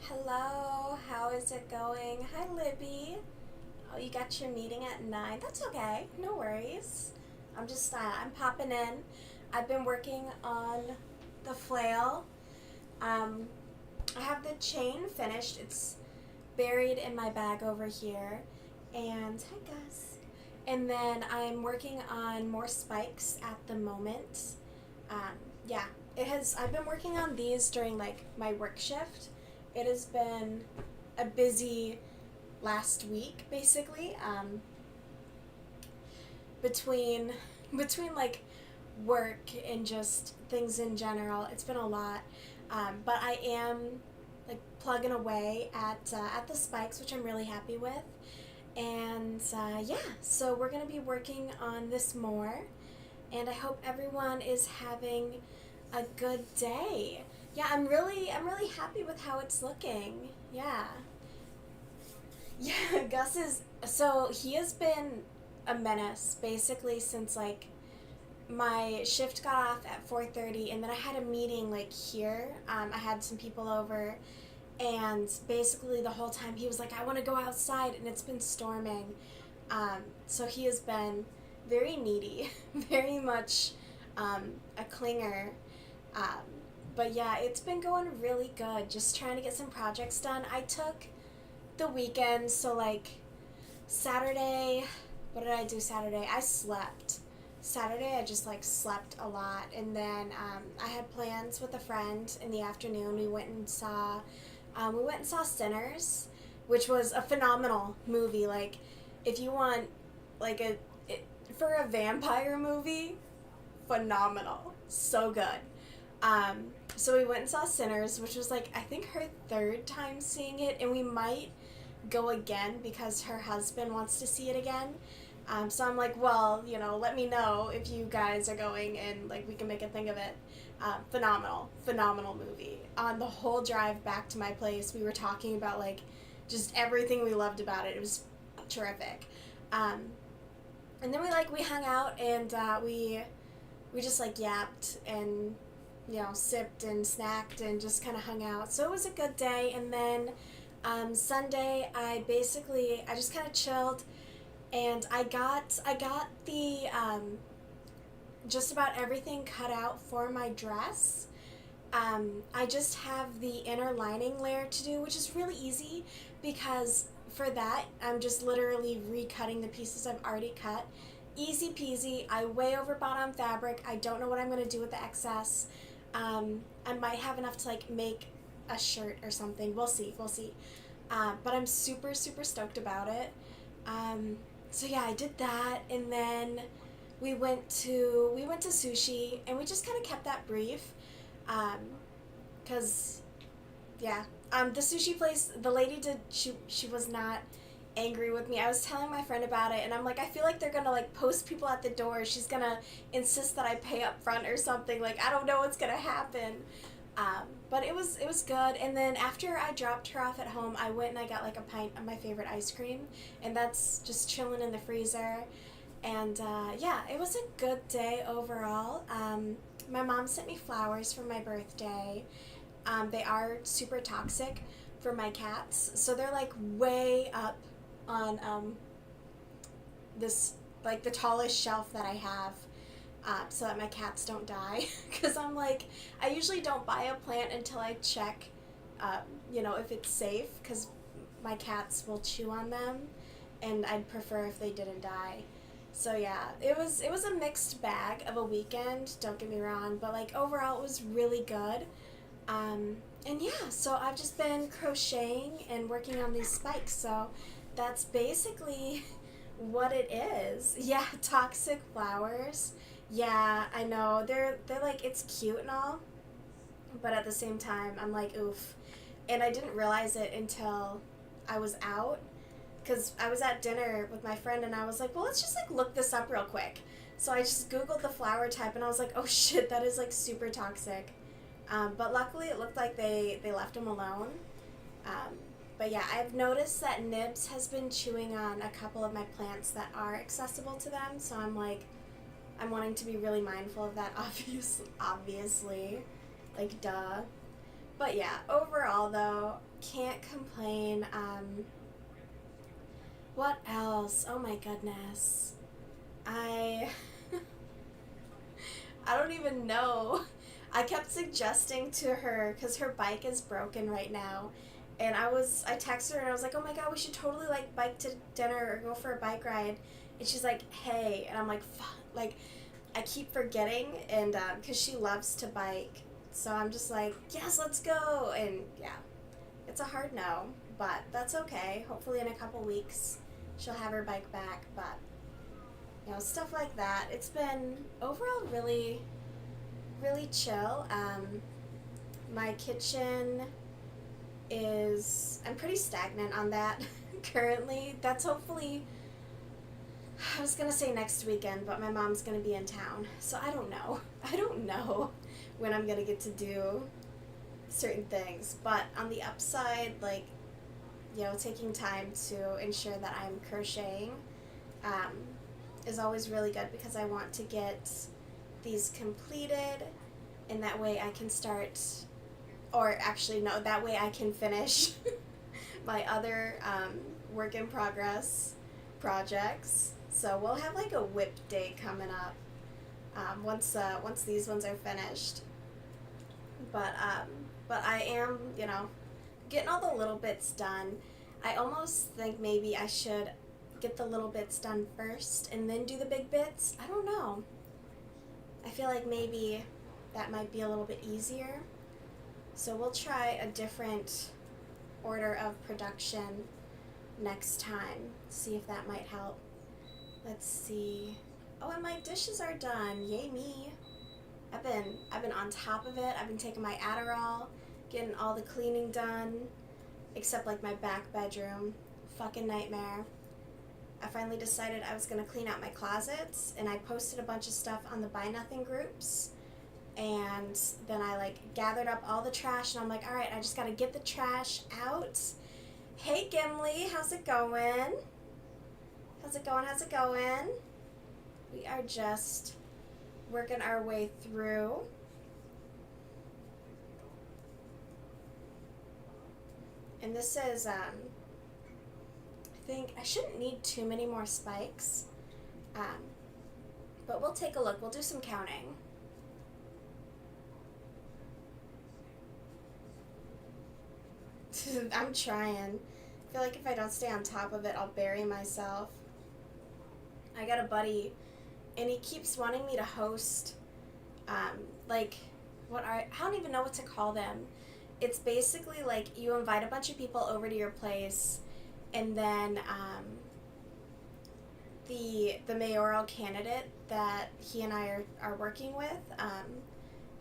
Hello, how is it going? Hi, Libby. Oh, you got your meeting at 9. That's okay, no worries. I'm popping in. I've been working on the flail. Um, I have the chain finished. It's buried in my bag over here. And, hi, guys. And then I'm working on more spikes at the moment. Um, yeah, I've been working on these during like my work shift. It has been a busy last week, basically. Between between like work and just things in general, it's been a lot. But I am like plugging away at the spikes, which I'm really happy with. And yeah, so we're gonna be working on this more, and I hope everyone is having a good day. Yeah, I'm really happy with how it's looking. Yeah. Yeah, he has been a menace basically since like my shift got off at 4:30, and then I had a meeting like here. I had some people over, and basically the whole time he was like, I want to go outside, and it's been storming. So he has been very needy, very much a clinger. Um, but yeah, it's been going really good. Just trying to get some projects done. I took the weekend, so like Saturday, what did I do Saturday? I slept. Saturday, I just like slept a lot, and then I had plans with a friend in the afternoon. We went and saw Sinners, which was a phenomenal movie. Like, if you want like for a vampire movie, phenomenal, so good. So we went and saw Sinners, which was like I think her third time seeing it, and we might go again because her husband wants to see it again. So I'm like, well, let me know if you guys are going, and like we can make a thing of it. Phenomenal movie. On the whole drive back to my place, we were talking about like just everything we loved about it. It was terrific. Um, and then we hung out, and we just like yapped and sipped and snacked and just kind of hung out. So it was a good day. And then Sunday, I just kind of chilled, and I got the just about everything cut out for my dress. I just have the inner lining layer to do, which is really easy because for that I'm just literally recutting the pieces I've already cut. Easy peasy. I way overbought on fabric. I don't know what I'm gonna do with the excess. I might have enough to like make a shirt or something. We'll see. But I'm super stoked about it. So yeah, I did that, and then we went to sushi, and we just kind of kept that brief, because yeah, the sushi place, the lady did she was not angry with me. I was telling my friend about it, and I'm like, I feel like they're gonna like post people at the door. She's gonna insist that I pay up front or something. Like, I don't know what's gonna happen. But it was good. And then after I dropped her off at home, I went and I got like a pint of my favorite ice cream, and that's just chilling in the freezer. And yeah, it was a good day overall. My mom sent me flowers for my birthday. They are super toxic for my cats, so they're like way up on this like the tallest shelf that I have, so that my cats don't die. Because I'm like, I usually don't buy a plant until I check, if it's safe, because my cats will chew on them, and I'd prefer if they didn't die. So yeah, it was a mixed bag of a weekend. Don't get me wrong, but like overall, it was really good. And yeah, so I've just been crocheting and working on these spikes. So that's basically what it is. Yeah, toxic flowers. Yeah, I know. They're like, it's cute and all, but at the same time, I'm like, oof. And I didn't realize it until I was out, because I was at dinner with my friend, and I was like, well, let's just like look this up real quick. So I just googled the flower type, and I was like, oh shit, that is like super toxic. But luckily it looked like they left him alone. Um, but yeah, I've noticed that Nibs has been chewing on a couple of my plants that are accessible to them, so I'm like, I'm wanting to be really mindful of that, obviously. Like, duh. But yeah, overall though, can't complain. What else? Oh my goodness. I I don't even know. I kept suggesting to her because her bike is broken right now, and I texted her and I was like, oh my god, we should totally like bike to dinner or go for a bike ride, and she's like, hey, and I'm like, fuck, like I keep forgetting, and because she loves to bike, so I'm just like, yes, let's go, and yeah, it's a hard no, but that's okay. Hopefully in a couple weeks she'll have her bike back, but stuff like that. It's been overall really, really chill. My kitchen is, I'm pretty stagnant on that currently. That's hopefully, I was gonna say next weekend, but my mom's gonna be in town, so I don't know. I don't know when I'm gonna get to do certain things, but on the upside, like, taking time to ensure that I'm crocheting um, is always really good because I want to get these completed, and that way I can start, or actually no, that way I can finish my other work in progress projects. So we'll have like a whip day coming up once these ones are finished. But I am, getting all the little bits done. I almost think maybe I should get the little bits done first and then do the big bits. I don't know. I feel like maybe that might be a little bit easier. So we'll try a different order of production next time. See if that might help. Let's see. Oh, and my dishes are done. Yay me. I've been on top of it. I've been taking my Adderall, getting all the cleaning done, except like my back bedroom. Fucking nightmare. I finally decided I was going to clean out my closets, and I posted a bunch of stuff on the Buy Nothing groups, and then I like gathered up all the trash, and I'm like, alright, I just got to get the trash out. Hey Gimli, how's it going? How's it going? How's it going? We are just working our way through. And this is, I think I shouldn't need too many more spikes, but we'll take a look. We'll do some counting. I'm trying. I feel like if I don't stay on top of it, I'll bury myself. I got a buddy, and he keeps wanting me to host, like, I don't even know what to call them. It's basically like you invite a bunch of people over to your place, and then the mayoral candidate that he and I are working with,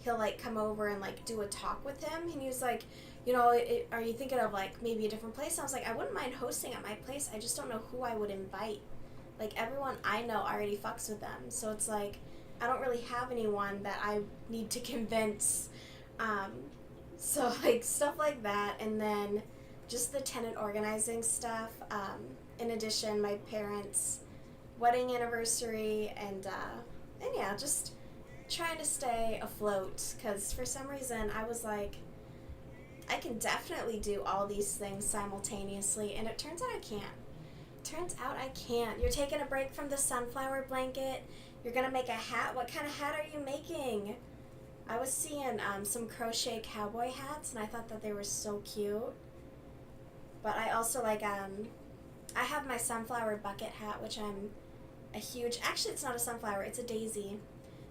he'll like come over and like do a talk with him, and he was like, are you thinking of like maybe a different place? And I was like, I wouldn't mind hosting at my place. I just don't know who I would invite. Like everyone I know already fucks with them, so it's like I don't really have anyone that I need to convince. So like stuff like that, and then just the tenant organizing stuff. In addition, my parents' wedding anniversary, and yeah, just trying to stay afloat, because for some reason I was like, I can definitely do all these things simultaneously, and it turns out I can't. You're taking a break from the sunflower blanket. You're gonna make a hat. What kind of hat are you making? I was seeing some crochet cowboy hats, and I thought that they were so cute. But I also like, I have my sunflower bucket hat, which I'm a huge, actually it's not a sunflower, it's a daisy.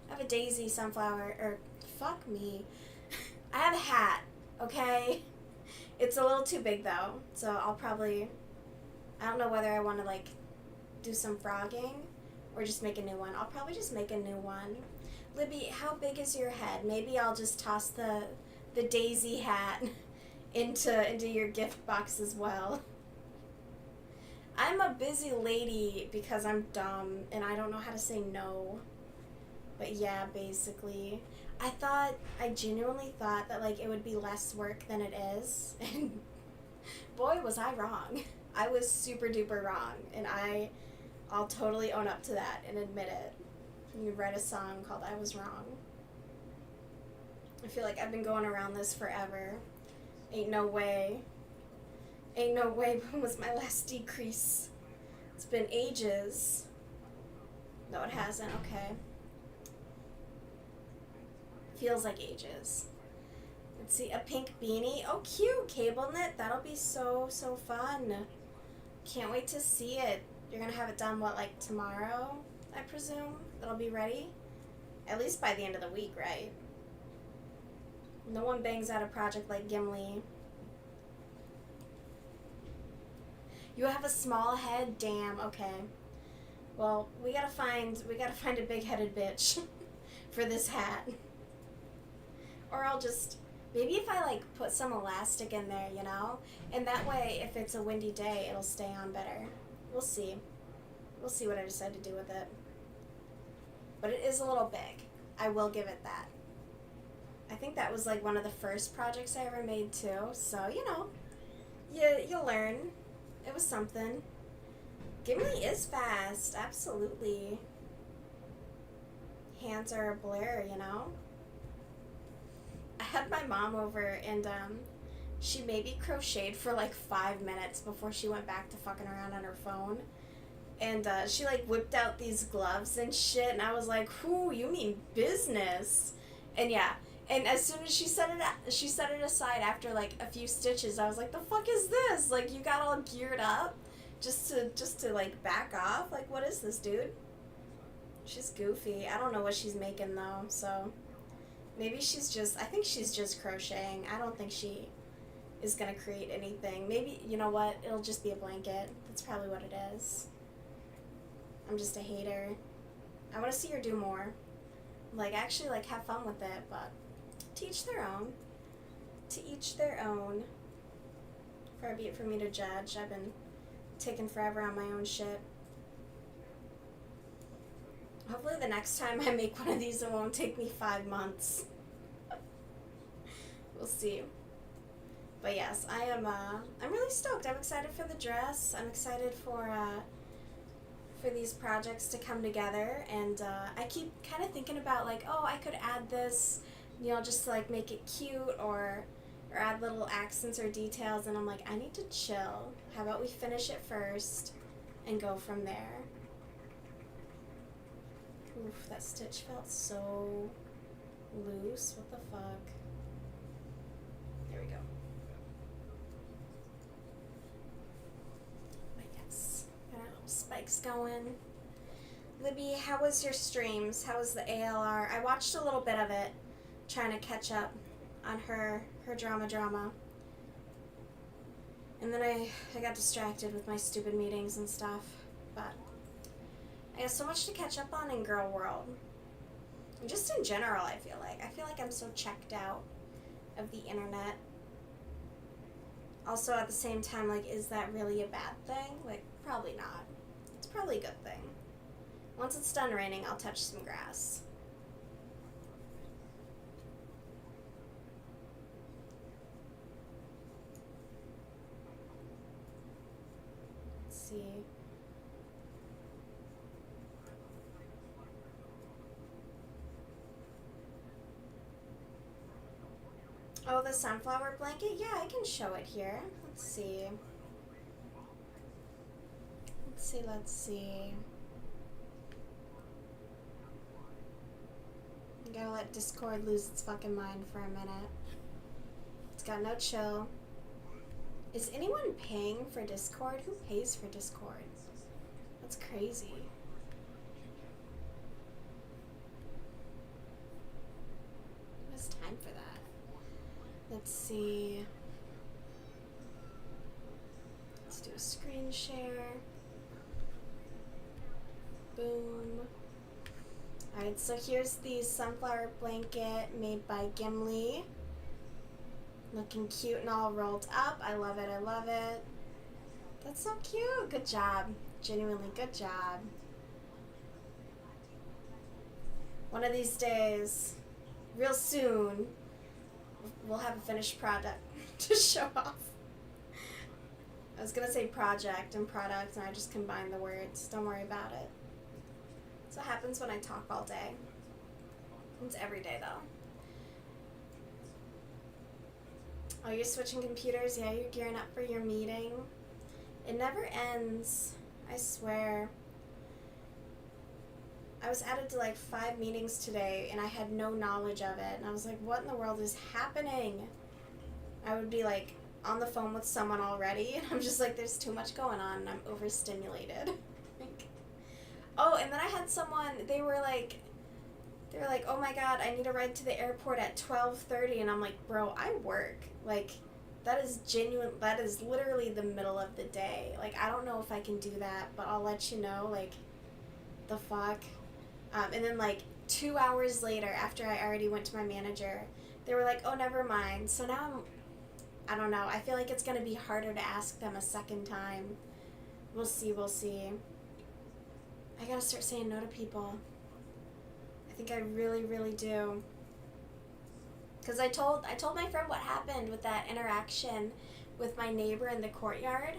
I have a daisy sunflower, or fuck me. I have a hat, okay? It's a little too big though, so I'll probably, I don't know whether I want to like do some frogging or just make a new one. I'll probably just make a new one. Libby, how big is your head? Maybe I'll just toss the daisy hat into your gift box as well. I'm a busy lady because I'm dumb and I don't know how to say no. But yeah, basically. I genuinely thought that like it would be less work than it is, and boy was I wrong. I was super duper wrong, and I'll totally own up to that and admit it. You write a song called I Was Wrong. I feel like I've been going around this forever. Ain't no way. Ain't no way. When was my last decrease? It's been ages. No, it hasn't. Okay. Feels like ages. Let's see, a pink beanie. Oh, cute. Cable knit. That'll be so, so fun. Can't wait to see it. You're going to have it done, what, like tomorrow, I presume? It'll be ready? At least by the end of the week, right? No one bangs out a project like Gimli. You have a small head? Damn, okay. Well, we gotta find a big-headed bitch for this hat. Or I'll just, maybe if I like put some elastic in there, you know? And that way, if it's a windy day, it'll stay on better. We'll see. We'll see what I decide to do with it. But it is a little big. I will give it that. I think that was like one of the first projects I ever made too. So, you know, you'll learn. It was something. Gimli is fast, absolutely. Hands are a blur, you know? I had my mom over and she maybe crocheted for like 5 minutes before she went back to fucking around on her phone. And she like whipped out these gloves and shit, and I was like, "Whoo, you mean business?" And yeah, and as soon as she set it aside after like a few stitches, I was like, "The fuck is this? Like, you got all geared up just to like back off? Like, what is this, dude?" She's goofy. I don't know what she's making though, so maybe I think she's just crocheting. I don't think she is gonna create anything. Maybe, you know what? It'll just be a blanket. That's probably what it is. I'm just a hater. I want to see her do more. Like, actually, like, have fun with it, but to each their own. To each their own. Far be it for me to judge. I've been taking forever on my own shit. Hopefully the next time I make one of these, it won't take me 5 months. We'll see. But yes, I'm really stoked. I'm excited for the dress. I'm excited for these projects to come together, and I keep kind of thinking about like, oh, I could add this, you know, just to like make it cute or add little accents or details, and I'm like, I need to chill. How about we finish it first and go from there? Oof, that stitch felt so loose. What the fuck? There we go. Spikes going. Libby, how was your streams? How was the ALR? I watched a little bit of it, trying to catch up on her drama. And then I got distracted with my stupid meetings and stuff. But I got so much to catch up on in Girl World. And just in general, I feel like I'm so checked out of the internet. Also, at the same time, like, is that really a bad thing? Like, probably not. It's probably a good thing. Once it's done raining, I'll touch some grass. Let's see. Oh, the sunflower blanket? Yeah, I can show it here. Let's see. Let's see. I gotta let Discord lose its fucking mind for a minute. It's got no chill. Is anyone paying for Discord? Who pays for Discord? That's crazy. Who has time for that? Let's see. Let's do a screen share. Boom. Alright, so here's the sunflower blanket made by Gimli. Looking cute and all rolled up. I love it, I love it. That's so cute. Good job. Genuinely, good job. One of these days, real soon, we'll have a finished product to show off. I was gonna say project and product, and I just combined the words. Don't worry about it. That's what happens when I talk all day. It's every day, though. Oh, you're switching computers? Yeah, you're gearing up for your meeting. It never ends. I swear. I was added to like 5 meetings today and I had no knowledge of it. And I was like, what in the world is happening? I would be like on the phone with someone already and I'm just like, there's too much going on and I'm overstimulated. Oh, and then I had someone, they were like, oh my god, I need a ride to the airport at 12:30, and I'm like, bro, I work. Like, that is genuine, that is literally the middle of the day. Like, I don't know if I can do that, but I'll let you know, like, the fuck. And then, like, 2 hours later, after I already went to my manager, they were like, oh, never mind. So now I don't know, I feel like it's gonna be harder to ask them a second time. We'll see. I gotta start saying no to people. I think I really, really do. Because I told my friend what happened with that interaction with my neighbor in the courtyard,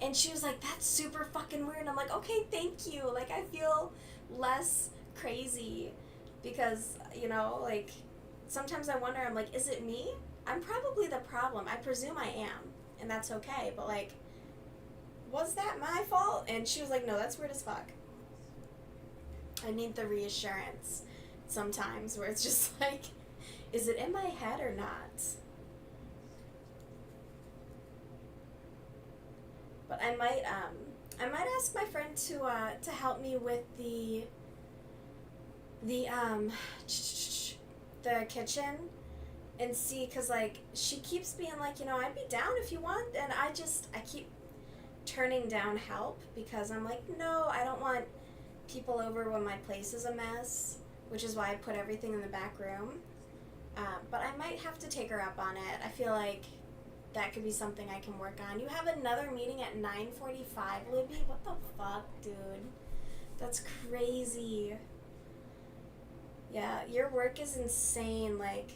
and she was like, that's super fucking weird. And I'm like, okay, thank you. Like, I feel less crazy because, you know, like, sometimes I wonder, I'm like, is it me? I'm probably the problem. I presume I am, and that's okay. But, like, was that my fault? And she was like, no, that's weird as fuck. I need the reassurance sometimes where it's just like, is it in my head or not? But I might ask my friend to help me with the kitchen and see, cause like she keeps being like, you know, I'd be down if you want, and I keep turning down help because I'm like, no, I don't want people over when my place is a mess, which is why I put everything in the back room. But I might have to take her up on it. I feel like that could be something I can work on. You have another meeting at 9:45, Libby? What the fuck, dude? That's crazy. Yeah, your work is insane. Like,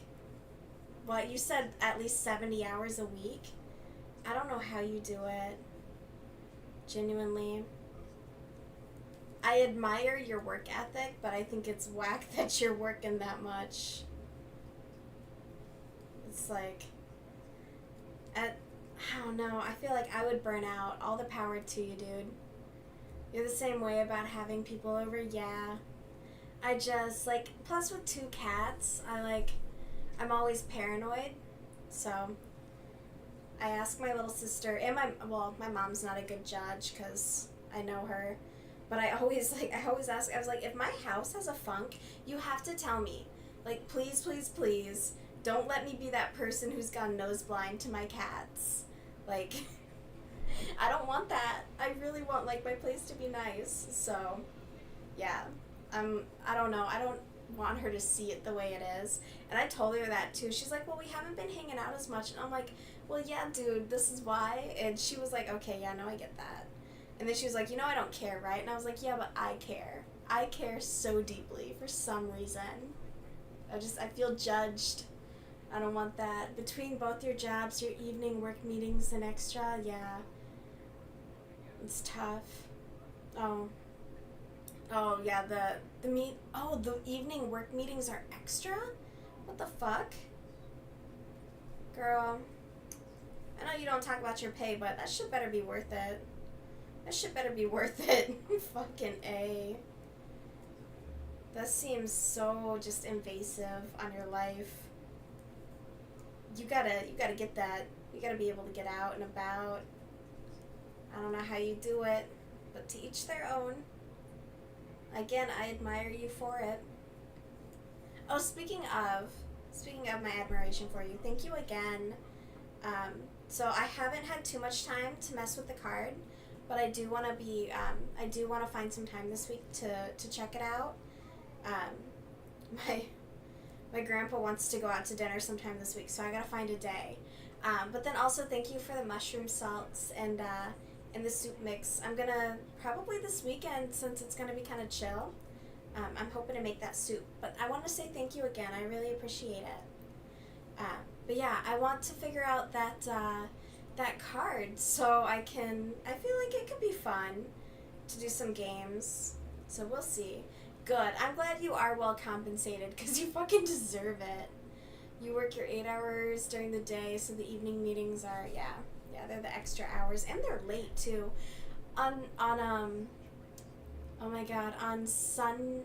what, you said at least 70 hours a week? I don't know how you do it. Genuinely. I admire your work ethic, but I think it's whack that you're working that much. It's like, I don't know, I feel like I would burn out. All the power to you, dude. You're the same way about having people over, yeah. I just, like, plus with 2 cats, I'm always paranoid, so I ask my little sister, and my mom's not a good judge, because I know her, but I always ask, I was like, if my house has a funk, you have to tell me. Like, please, please, please, don't let me be that person who's gone nose blind to my cats. Like, I don't want that. I really want, like, my place to be nice. So, yeah. I don't know. I don't want her to see it the way it is. And I told her that, too. She's like, well, we haven't been hanging out as much. And I'm like, well, yeah, dude, this is why. And she was like, okay, yeah, no, I get that. And then she was like, you know, I don't care, right? And I was like, yeah, but I care. I care so deeply for some reason. I feel judged. I don't want that. Between both your jobs, your evening work meetings, and extra, yeah. It's tough. Oh, yeah, the evening work meetings are extra? What the fuck? Girl, I know you don't talk about your pay, but that shit better be worth it. That shit better be worth it. Fucking A. That seems so just invasive on your life. You gotta get that. You gotta be able to get out and about. I don't know how you do it, but to each their own. Again, I admire you for it. Oh, speaking of my admiration for you, thank you again. So I haven't had too much time to mess with the card, but I do want to find some time this week to check it out. My grandpa wants to go out to dinner sometime this week, so I gotta find a day. But then also thank you for the mushroom salts and the soup mix. I'm gonna, probably this weekend, since it's gonna be kind of chill, I'm hoping to make that soup. But I want to say thank you again. I really appreciate it. But yeah, I want to figure out that card so I feel like it could be fun to do some games. So we'll see. Good. I'm glad you are well compensated because you fucking deserve it. You work your 8 hours during the day, so the evening meetings are, yeah, they're the extra hours, and they're late too. On oh my god, on Sunday,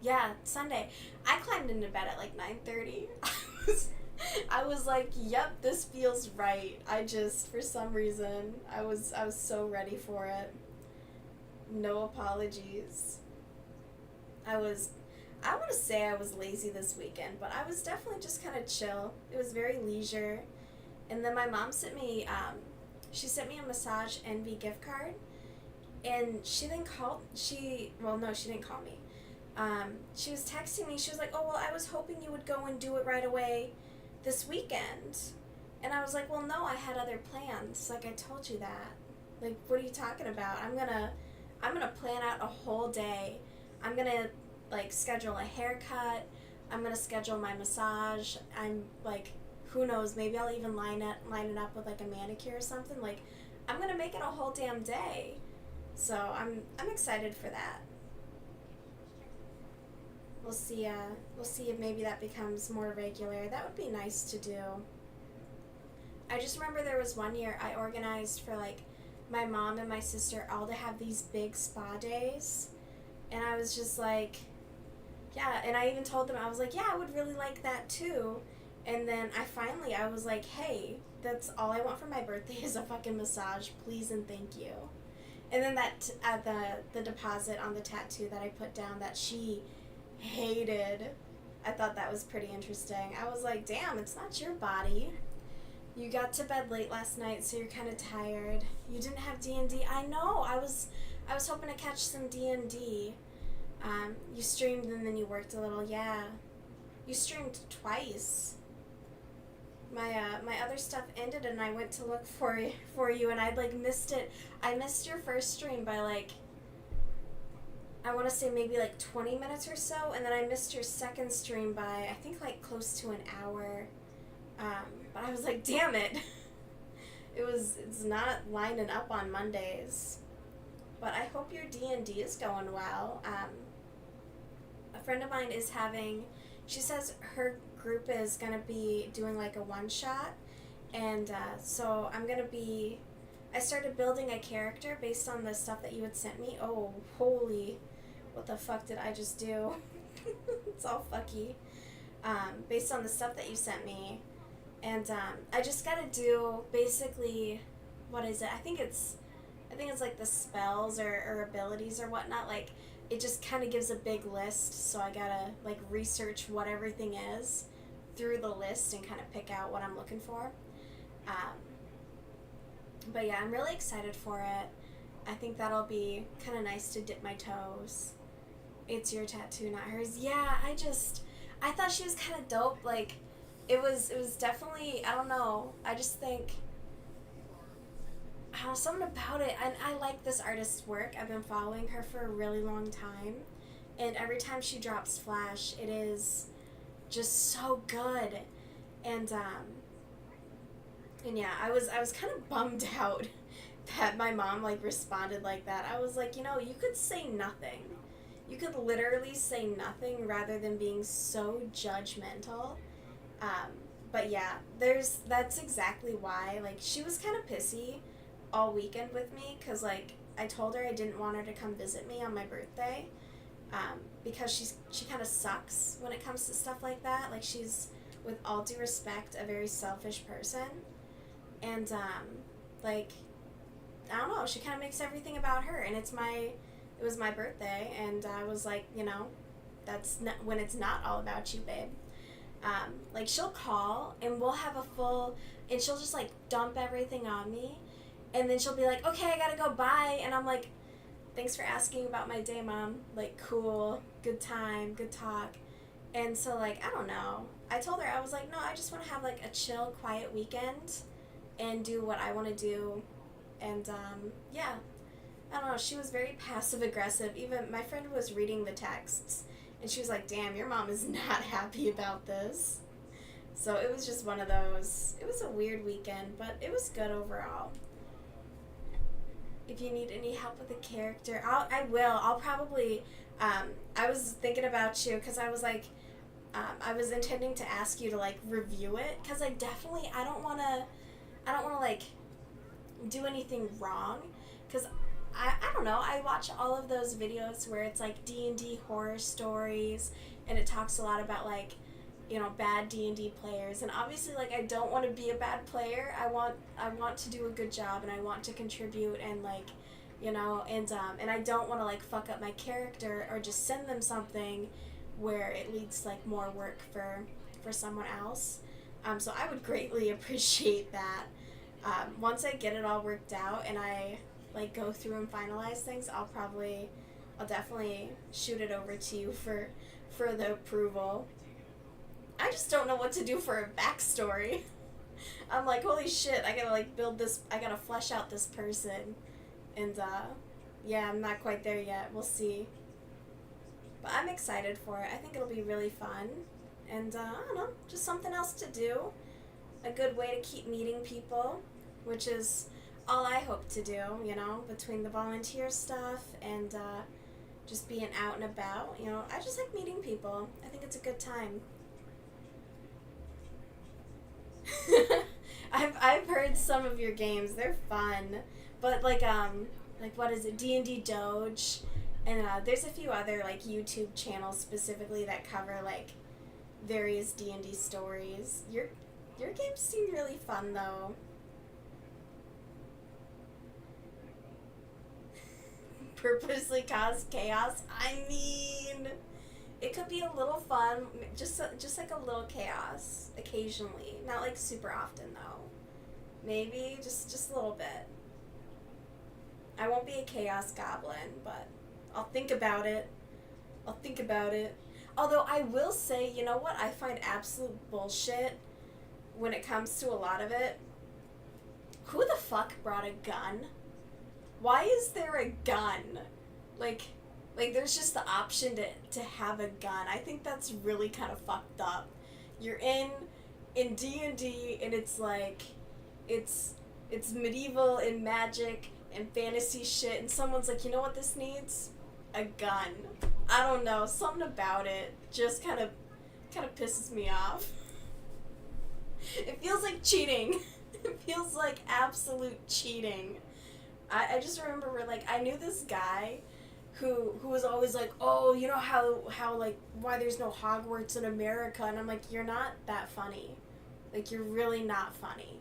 I climbed into bed at like 9:30. I was like, yep, this feels right. For some reason, I was so ready for it. No apologies. I was I want to say I was lazy this weekend, but I was definitely just kind of chill. It was very leisure. And then my mom she sent me a Massage Envy gift card. And she then called, well, no, she didn't call me. She was texting me. She was like, oh, well, I was hoping you would go and do it right away this weekend. And I was like, well, no, I had other plans. Like, I told you that. Like, what are you talking about? I'm gonna plan out a whole day. I'm gonna, like, schedule a haircut. I'm gonna schedule my massage. I'm, like, who knows, maybe I'll even line it up with, like, a manicure or something. Like, I'm gonna make it a whole damn day. So I'm excited for that. We'll see if maybe that becomes more regular. That would be nice to do. I just remember there was one year I organized for like my mom and my sister all to have these big spa days. And I was just like, yeah, and I even told them, I was like, yeah, I would really like that too. And then I was like, hey, that's all I want for my birthday is a fucking massage, please and thank you. And then the deposit on the tattoo that I put down that she hated, I thought that was pretty interesting. I was like, damn, it's not your body. You got to bed late last night, so you're kind of tired. You didn't have D&D. I know. I was hoping to catch some D&D. You streamed and then you worked a little. Yeah. You streamed twice. My other stuff ended and I went to look for you and I'd like missed it. I missed your first stream by like, I want to say maybe like 20 minutes or so, and then I missed your second stream by I think like close to an hour. But I was like, damn it. It's not lining up on Mondays. But I hope your D&D is going well. A friend of mine is she says her group is going to be doing like a one-shot. And so I started building a character based on the stuff that you had sent me. Oh, holy, what the fuck did I just do? It's all fucky. Based on the stuff that you sent me. And I just got to do basically, what is it? I think it's like the spells or abilities or whatnot. Like, it just kind of gives a big list, so I gotta like research what everything is through the list and kind of pick out what I'm looking for. But yeah, I'm really excited for it. I think that'll be kind of nice to dip my toes. It's your tattoo, not hers. Yeah, I thought she was kind of dope. Like, it was definitely, I don't know. I just think, I don't know, something about it. And I like this artist's work. I've been following her for a really long time. And every time she drops Flash, it is just so good. And yeah, I was kind of bummed out that my mom like responded like that. I was like, you could say nothing. You could literally say nothing rather than being so judgmental. But yeah, that's exactly why. Like, she was kind of pissy all weekend with me because like I told her I didn't want her to come visit me on my birthday, because she kind of sucks when it comes to stuff like that. Like, she's, with all due respect, a very selfish person. And, like, I don't know, she kind of makes everything about her, and it was my birthday, and I was like, that's not, when it's not all about you, babe. Like, she'll call, and we'll have and she'll just, like, dump everything on me, and then she'll be like, okay, I gotta go, bye, and I'm like, thanks for asking about my day, Mom. Like, cool, good time, good talk. And so, like, I don't know. I told her, I was like, no, I just want to have, like, a chill, quiet weekend and do what I want to do. And, yeah. I don't know. She was very passive-aggressive. Even my friend was reading the texts, and she was like, damn, your mom is not happy about this. So it was just one of those. It was a weird weekend, but it was good overall. If you need any help with the character, I will. I'll probably, I was thinking about you because I was like, I was intending to ask you to like review it because I don't want to like do anything wrong because I don't know, I watch all of those videos where it's like D&D horror stories and it talks a lot about like, you know, bad D&D players, and obviously like I don't want to be a bad player. I want to do a good job and I want to contribute and like, you know, and I don't want to like fuck up my character or just send them something where it leads to like more work for someone else. So I would greatly appreciate that. Once I get it all worked out and I like go through and finalize things, I'll definitely shoot it over to you for the approval. I just don't know what to do for a backstory. I'm like, holy shit, I gotta like build this, I gotta flesh out this person. And yeah, I'm not quite there yet. We'll see. But I'm excited for it. I think it'll be really fun. And I don't know, just something else to do. A good way to keep meeting people, which is all I hope to do, you know, between the volunteer stuff and just being out and about. You know, I just like meeting people. I think it's a good time. I've heard some of your games. They're fun. But like what is it? D&D Doge, and there's a few other like YouTube channels specifically that cover like various D&D stories. Your games seem really fun though. Purposely cause chaos. I mean, it could be a little fun, just like a little chaos occasionally, not like super often though. Maybe just a little bit. I won't be a chaos goblin, but I'll think about it. Although I will say, you know what I find absolute bullshit when it comes to a lot of it? Who the fuck brought a gun? Why is there a gun? Like there's just the option to have a gun. I think that's really kind of fucked up. You're in D&D and it's like it's medieval and magic and fantasy shit, and someone's like, you know what this needs? A gun. I don't know, something about it just kind of pisses me off. It feels like cheating. It feels like absolute cheating. I just remember where like I knew this guy who was always like, oh, you know how like why there's no Hogwarts in America, and I'm like, you're not that funny. Like, you're really not funny.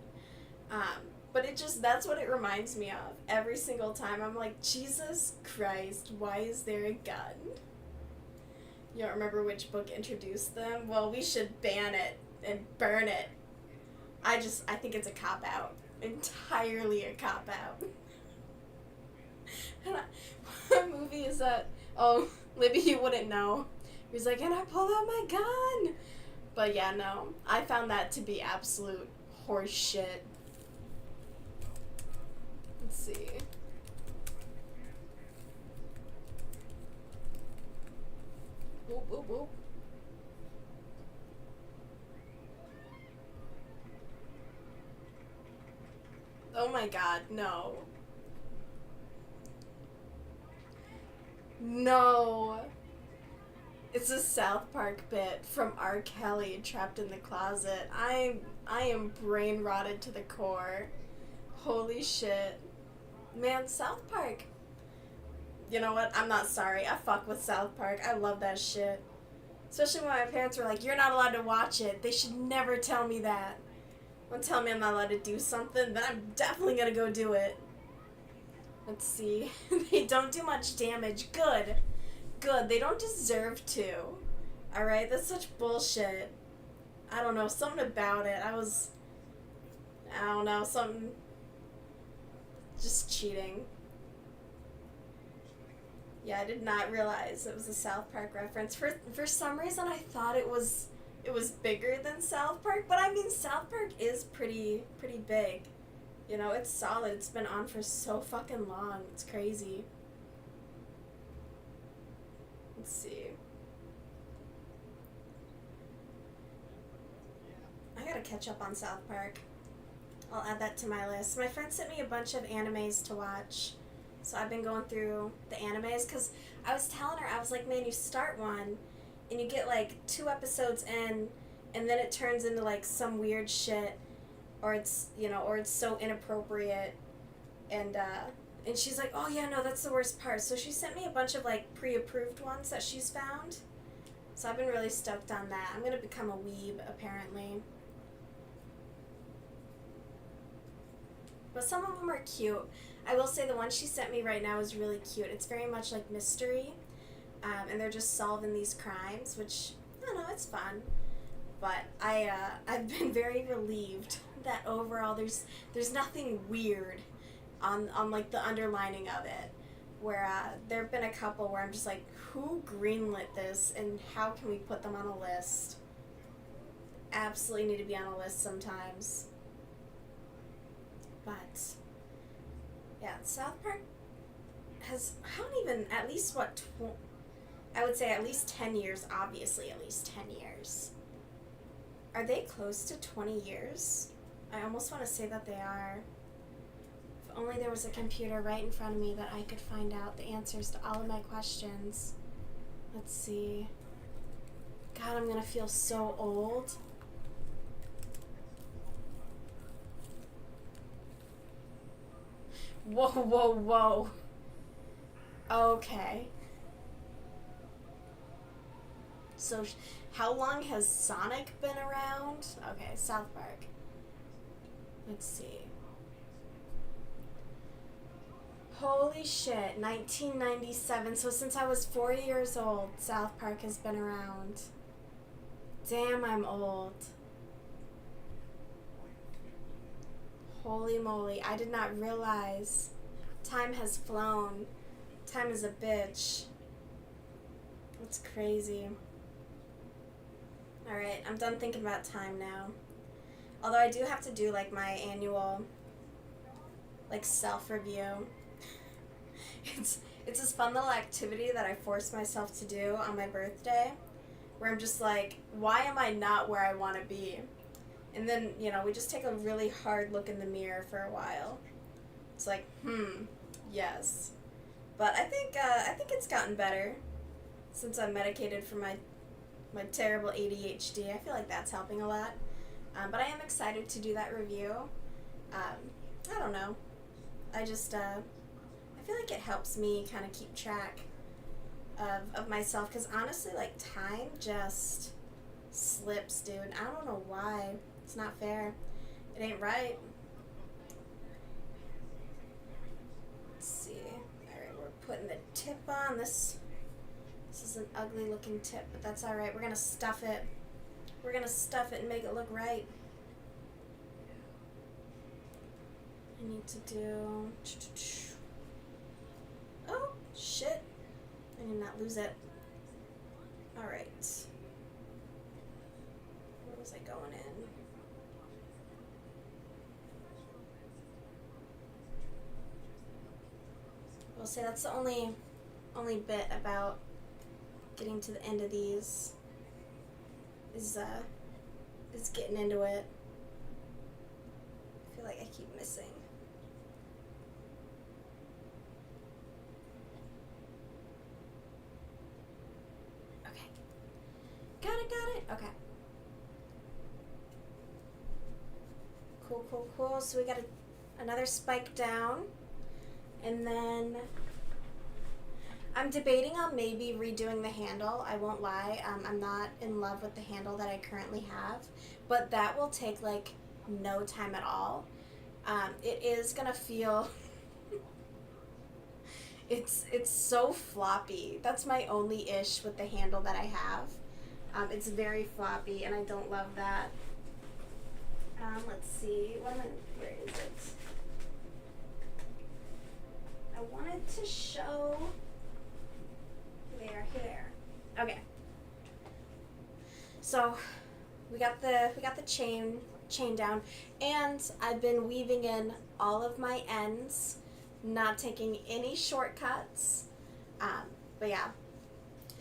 But that's what it reminds me of every single time. I'm like, Jesus Christ, why is there a gun? You don't remember which book introduced them? Well, we should ban it and burn it. I think it's a cop-out. Entirely a cop-out. What movie is that? Oh, Libby, you wouldn't know. He's like, and I pulled out my gun! But yeah, no. I found that to be absolute horse shit. Let's see. Whoop, whoop, whoop. Oh my god, no. No. It's a South Park bit from R. Kelly, Trapped in the Closet. I am brain rotted to the core. Holy shit. Man, South Park. You know what? I'm not sorry. I fuck with South Park. I love that shit. Especially when my parents were like, you're not allowed to watch it. They should never tell me that. Don't tell me I'm not allowed to do something, then I'm definitely gonna go do it. Let's see. They don't do much damage. Good. Good. They don't deserve to. Alright? That's such bullshit. I don't know. Something about it. I don't know. Something. Just cheating. Yeah, I did not realize it was a South Park reference. For some reason, I thought it was bigger than South Park, but I mean, South Park is pretty big. You know, it's solid. It's been on for so fucking long. It's crazy. Let's see. I gotta catch up on South Park. I'll add that to my list. My friend sent me a bunch of animes to watch. So I've been going through the animes because I was telling her, I was like, man, you start one and you get like 2 episodes in, and then it turns into like some weird shit, or it's, you know, or it's so inappropriate, and she's like, oh yeah, no, that's the worst part. So she sent me a bunch of like pre-approved ones that she's found. So I've been really stoked on that. I'm gonna become a weeb, apparently. But some of them are cute. I will say the one she sent me right now is really cute. It's very much like mystery, and they're just solving these crimes, which, I don't know, it's fun. But I've been very relieved that overall there's nothing weird on like the underlining of it. Where there have been a couple where I'm just like, who greenlit this and how can we put them on a list? Absolutely need to be on a list sometimes. But yeah, South Park has, I don't even, at least what, I would say at least 10 years, obviously at least 10 years. Are they close to 20 years? I almost want to say that they are. If only there was a computer right in front of me that I could find out the answers to all of my questions. Let's see. God, I'm gonna feel so old. Whoa, whoa, whoa. Okay. So, how long has Sonic been around? Okay, South Park. Let's see. Holy shit, 1997. So since I was 4 years old, South Park has been around. Damn, I'm old. Holy moly, I did not realize. Time has flown. Time is a bitch. That's crazy. Alright, I'm done thinking about time now. Although I do have to do like my annual like self-review. It's this fun little activity that I force myself to do on my birthday, where I'm just like, why am I not where I want to be? And then, you know, we just take a really hard look in the mirror for a while. It's like, yes. But I think it's gotten better since I'm medicated for my terrible ADHD. I feel like that's helping a lot. But I am excited to do that review. I don't know. I just, I feel like it helps me kind of keep track of myself, because honestly, like, time just slips, dude. I don't know why. It's not fair. It ain't right. Let's see. Alright, we're putting the tip on. This is an ugly looking tip, but that's alright. We're gonna stuff it. We're gonna stuff it and make it look right. I need to do... Oh, shit. I did not lose it. Alright. Where was I going in? We'll say that's the only bit about getting to the end of these is getting into it. I feel like I keep missing. Okay. Got it. Okay. Cool. So we got another spike down. And then I'm debating on maybe redoing the handle. I won't lie. I'm not in love with the handle that I currently have. But that will take, like, no time at all. It is going to feel... It's so floppy. That's my only ish with the handle that I have. It's very floppy, and I don't love that. Let's see. Where is it? I wanted to show here. Okay. So we got the chain down, and I've been weaving in all of my ends, not taking any shortcuts. But yeah.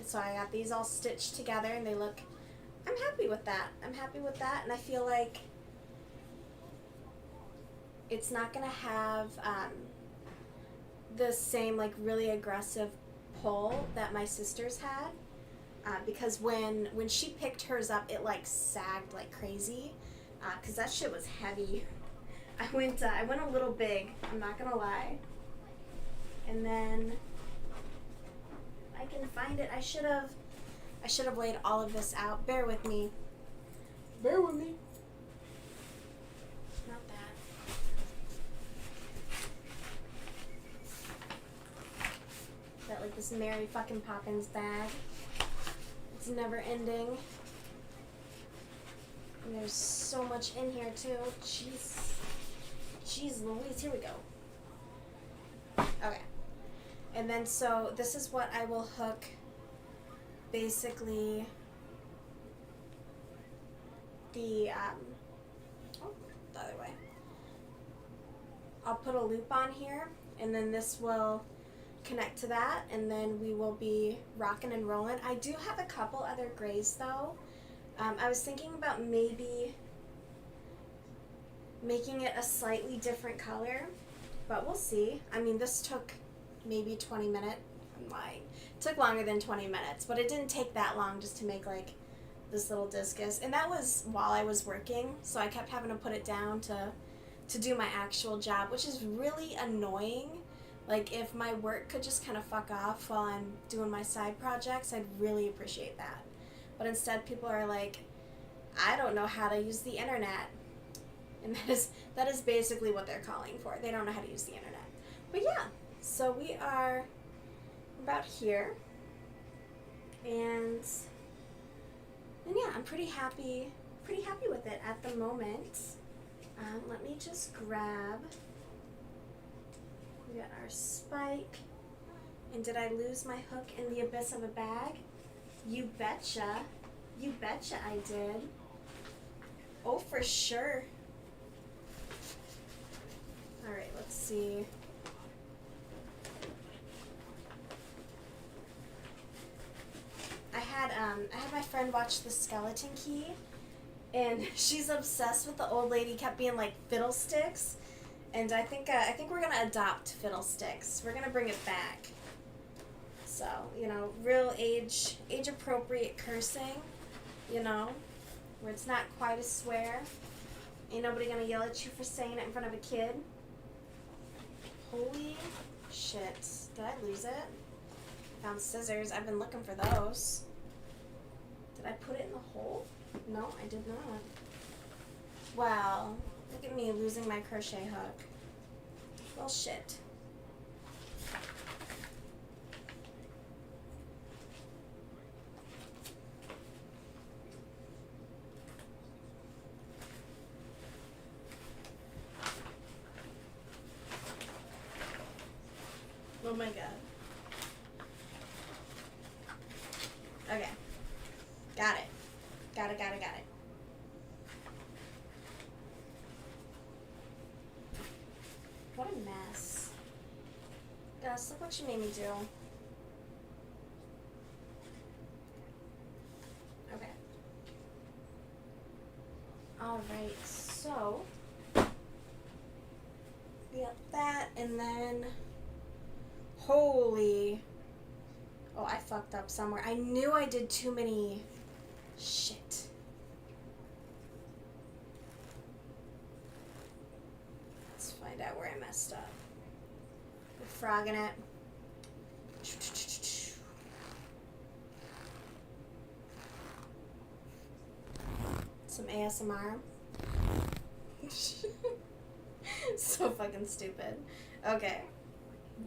So I got these all stitched together, and they look, I'm happy with that. And I feel like it's not gonna have the same, like, really aggressive pull that my sister's had. because when she picked hers up, it like sagged like crazy, because that shit was heavy. I went a little big, I'm not gonna lie. And then I can find it. I should have laid all of this out. Bear with me. Bear with me. Not that. Got like this Mary fucking Poppins bag. It's never ending. And there's so much in here too. Jeez Louise, here we go. Okay. And then so this is what I will hook basically the other way. I'll put a loop on here, and then this will connect to that, and then we will be rocking and rolling. I do have a couple other grays though. I was thinking about maybe making it a slightly different color, but we'll see. I mean, this took maybe 20 minutes. I'm lying. It took longer than 20 minutes, but it didn't take that long just to make like this little discus, and that was while I was working, so I kept having to put it down to do my actual job, which is really annoying. Like, if my work could just kind of fuck off while I'm doing my side projects, I'd really appreciate that. But instead, people are like, I don't know how to use the internet. And that is basically what they're calling for. They don't know how to use the internet. But yeah, so we are about here. And yeah, I'm pretty happy with it at the moment. Let me just grab. We got our spike. And did I lose my hook in the abyss of a bag? You betcha. You betcha I did. Oh, for sure. Alright, let's see. I had my friend watch The Skeleton Key, and she's obsessed with the old lady kept being like fiddlesticks. And I think we're gonna adopt fiddlesticks. We're gonna bring it back. So, you know, real age appropriate cursing, you know, where it's not quite a swear. Ain't nobody gonna yell at you for saying it in front of a kid. Holy shit. Did I lose it? Found scissors. I've been looking for those. Did I put it in the hole? No, I did not. Wow. Look at me losing my crochet hook. Well, shit. Oh my god. Okay. Got it. Got it. What a mess. Gus, look what you made me do. Okay. Alright, so we got that, and then holy, oh, I fucked up somewhere. I knew I did too many. Shit. Let's find out where I messed up. We're frogging it. Some ASMR. So fucking stupid. Okay.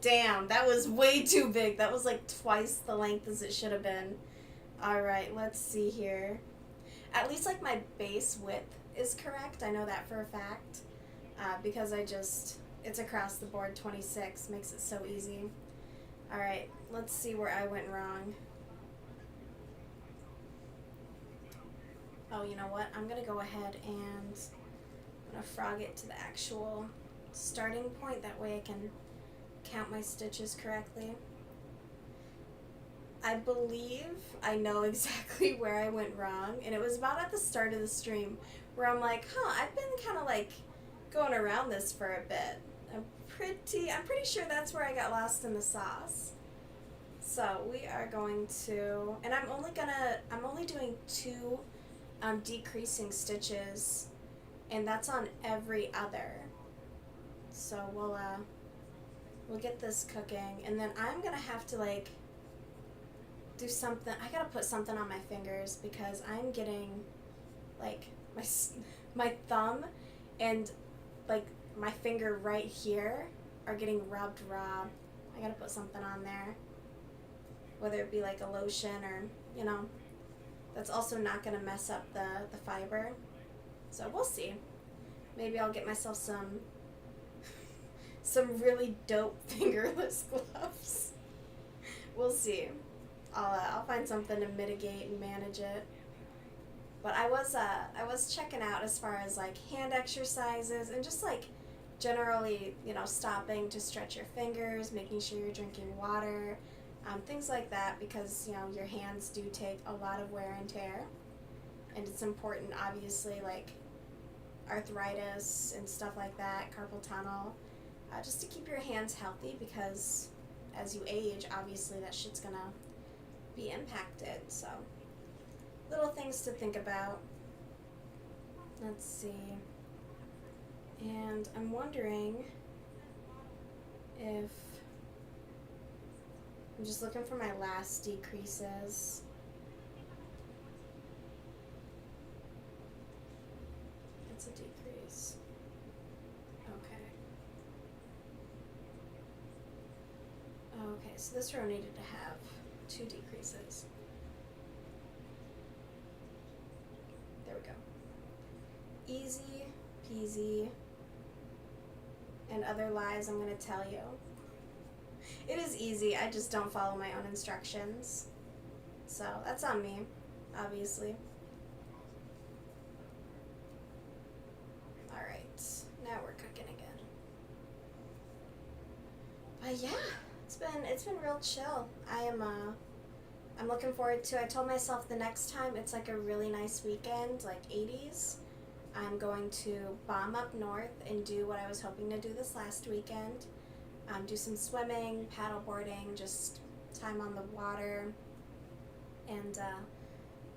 Damn, that was way too big. That was like twice the length as it should have been. Alright, let's see here. At least like my base width is correct. I know that for a fact. Because it's across the board 26. Makes it so easy. Alright, let's see where I went wrong. Oh, you know what? I'm going to go ahead and I'm going to frog it to the actual starting point. That way I can count my stitches correctly. I believe I know exactly where I went wrong, and it was about at the start of the stream where I'm like, I've been kind of like going around this for a bit. I'm pretty sure that's where I got lost in the sauce. So we are going to, and I'm only doing two decreasing stitches, and that's on every other. So we'll get this cooking, and then I'm gonna have to like do something. I gotta put something on my fingers because I'm getting like my thumb and like my finger right here are getting rubbed raw. I gotta put something on there, whether it be like a lotion or, you know, that's also not gonna mess up the fiber. So we'll see. Maybe I'll get myself some really dope fingerless gloves. We'll see. I'll find something to mitigate and manage it. But I was checking out as far as like hand exercises and just like generally, you know, stopping to stretch your fingers, making sure you're drinking water, things like that, because, you know, your hands do take a lot of wear and tear, and it's important, obviously, like arthritis and stuff like that, carpal tunnel, just to keep your hands healthy, because as you age, obviously that shit's gonna be impacted. So little things to think about. Let's see. And I'm wondering if I'm just looking for my last decreases. It's a decrease. Okay. Okay, so this row needed to have two decreases. There we go. Easy peasy. And other lies I'm going to tell you. It is easy, I just don't follow my own instructions. So that's on me, obviously. Alright, now we're cooking again. But yeah, it's been real chill. I'm looking forward to, I told myself the next time it's like a really nice weekend, like 80s, I'm going to bomb up north and do what I was hoping to do this last weekend. Do some swimming, paddle boarding, just time on the water, and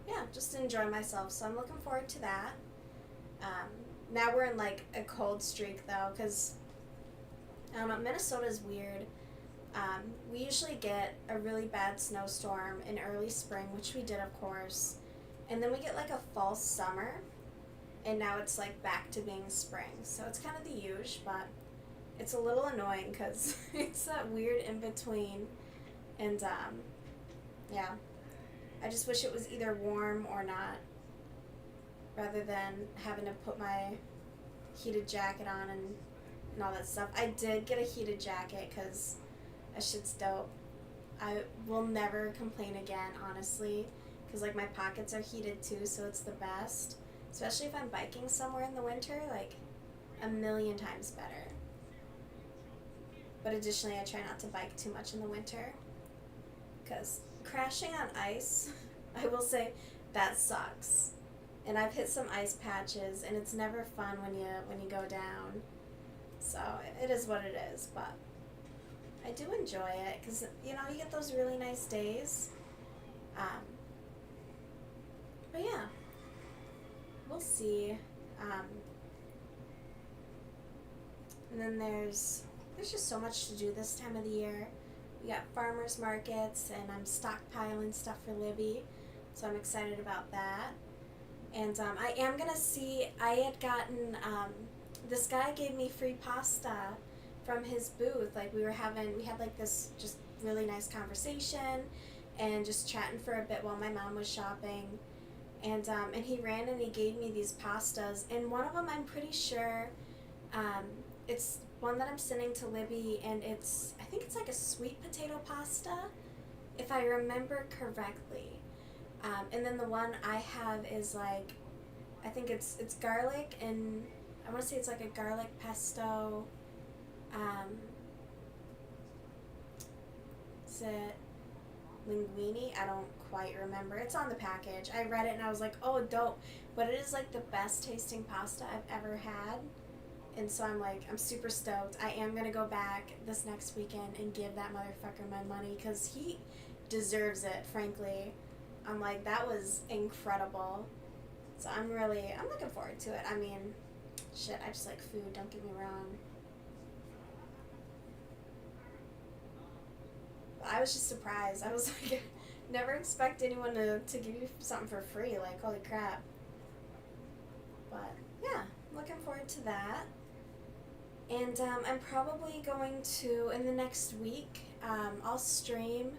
yeah, just enjoy myself. So I'm looking forward to that. Now we're in like a cold streak though, because Minnesota's weird. We usually get a really bad snowstorm in early spring, which we did, of course, and then we get like a false summer, and now it's like back to being spring. So it's kind of the usual, but it's a little annoying because it's that weird in between, and yeah, I just wish it was either warm or not, rather than having to put my heated jacket on and all that stuff. I did get a heated jacket because that shit's dope. I will never complain again, honestly, because like my pockets are heated too, so it's the best. Especially if I'm biking somewhere in the winter, like a million times better. But additionally, I try not to bike too much in the winter, because crashing on ice, I will say, that sucks. And I've hit some ice patches, and it's never fun when you go down. So it is what it is, but I do enjoy it because, you know, you get those really nice days. But yeah, we'll see. And then there's just so much to do this time of the year. We got farmers markets, and I'm stockpiling stuff for Libby, so I'm excited about that. And I am gonna see, I had gotten, this guy gave me free pasta from his booth. Like we had like this just really nice conversation and just chatting for a bit while my mom was shopping. And he ran and he gave me these pastas, and one of them I'm pretty sure, it's one that I'm sending to Libby, and I think it's like a sweet potato pasta, if I remember correctly. And then the one I have is like, I think it's garlic, and I want to say it's like a garlic pesto. Is it linguine? I don't quite remember. It's on the package. I read it and I was like, oh, dope. But it is like the best tasting pasta I've ever had. And so I'm super stoked. I am going to go back this next weekend and give that motherfucker my money because he deserves it, frankly. I'm like, that was incredible. So I'm looking forward to it. I mean, shit, I just like food, don't get me wrong. But I was just surprised. I was like, never expect anyone to give you something for free. Like, holy crap. But, yeah, looking forward to that. And I'm probably going to, in the next week, I'll stream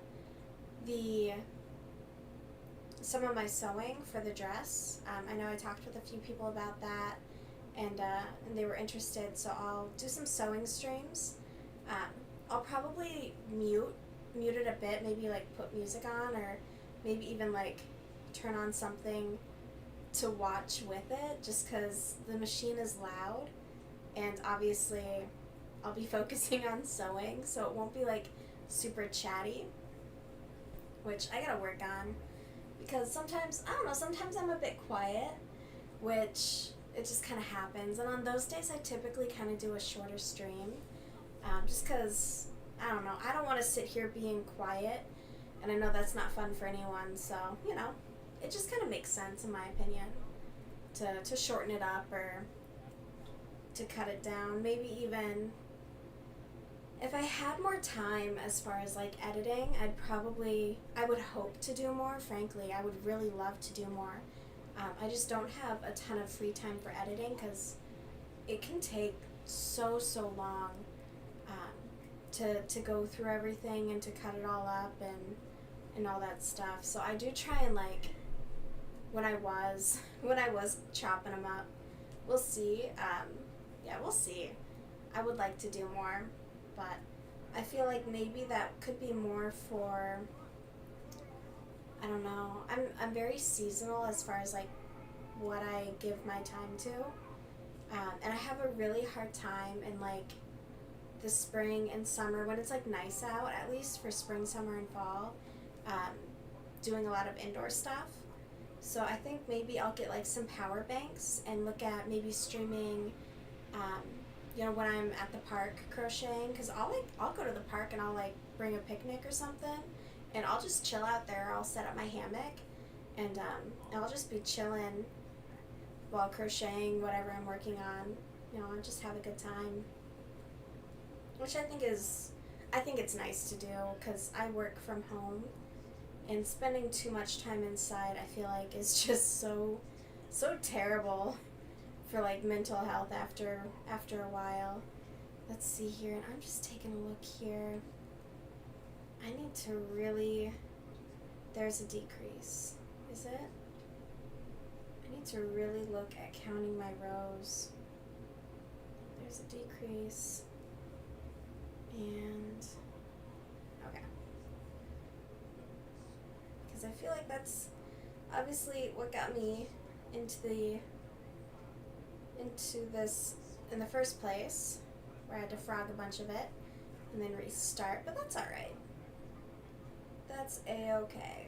some of my sewing for the dress. I know I talked with a few people about that, and they were interested, so I'll do some sewing streams. I'll probably mute it a bit, maybe like put music on, or maybe even like turn on something to watch with it, just because the machine is loud, and obviously I'll be focusing on sewing, so it won't be like super chatty, which I gotta work on, because sometimes, I don't know, sometimes I'm a bit quiet, which it just kind of happens, and on those days I typically kind of do a shorter stream, just because, I don't know, I don't want to sit here being quiet, and I know that's not fun for anyone, so, you know, it just kind of makes sense, in my opinion, to shorten it up, or to cut it down, maybe even, if I had more time as far as like editing, I would hope to do more, frankly. I would really love to do more. I just don't have a ton of free time for editing because it can take so long to go through everything and to cut it all up and all that stuff. So I do try and like, when I was chopping them up, we'll see. Yeah, we'll see. I would like to do more. But I feel like maybe that could be more for, I don't know, I'm very seasonal as far as like what I give my time to, and I have a really hard time in like the spring and summer when it's like nice out, at least for spring, summer, and fall, doing a lot of indoor stuff. So I think maybe I'll get like some power banks and look at maybe streaming, you know, when I'm at the park crocheting, because I'll go to the park and I'll like bring a picnic or something, and I'll just chill out there. I'll set up my hammock, and I'll just be chilling while crocheting whatever I'm working on. You know, and just have a good time, which I think it's nice to do because I work from home, and spending too much time inside I feel like is just so terrible for like mental health after a while. Let's see here, and I'm just taking a look here. I need to really, there's a decrease, is it? I need to really look at counting my rows. There's a decrease, and, okay. Because I feel like that's obviously what got me into this in the first place, where I had to frog a bunch of it and then restart, but that's alright. That's a-okay.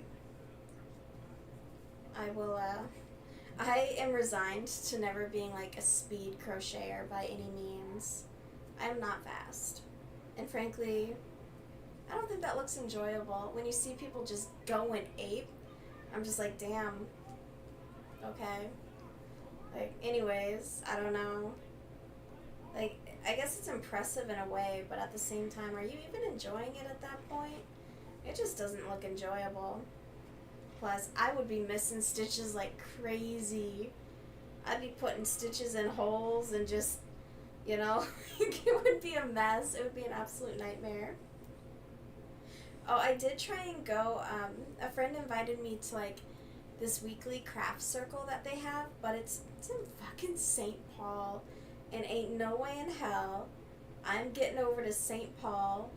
I am resigned to never being like a speed crocheter by any means. I'm not fast. And frankly, I don't think that looks enjoyable. When you see people just going ape, I'm just like, damn, okay. Like, anyways, I don't know. Like, I guess it's impressive in a way, but at the same time, are you even enjoying it at that point? It just doesn't look enjoyable. Plus, I would be missing stitches like crazy. I'd be putting stitches in holes and just, you know, it would be a mess. It would be an absolute nightmare. Oh, I did try and go, a friend invited me to, like, this weekly craft circle that they have, but it's in fucking St. Paul, and ain't no way in hell I'm getting over to St. Paul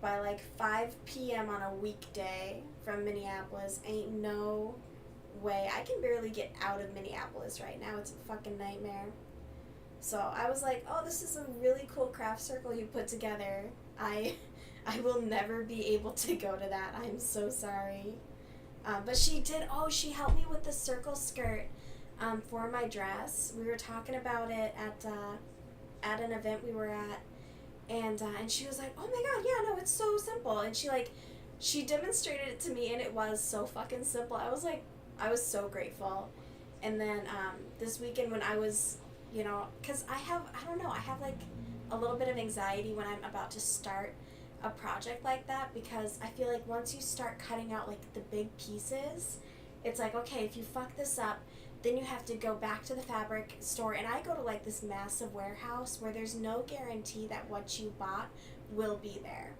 by like 5 p.m. on a weekday from Minneapolis. Ain't no way. I can barely get out of Minneapolis right now. It's a fucking nightmare. So I was like, oh, this is a really cool craft circle you put together. I will never be able to go to that. I'm so sorry. But she helped me with the circle skirt for my dress. We were talking about it at an event we were at, and she was like, oh my god, yeah, no, it's so simple. And she demonstrated it to me, and it was so fucking simple. I was so grateful. And then this weekend when I was, because I don't know, I have like a little bit of anxiety when I'm about to start a project like that, because I feel like once you start cutting out like the big pieces, it's like, okay, if you fuck this up, then you have to go back to the fabric store, and I go to like this massive warehouse where there's no guarantee that what you bought will be there.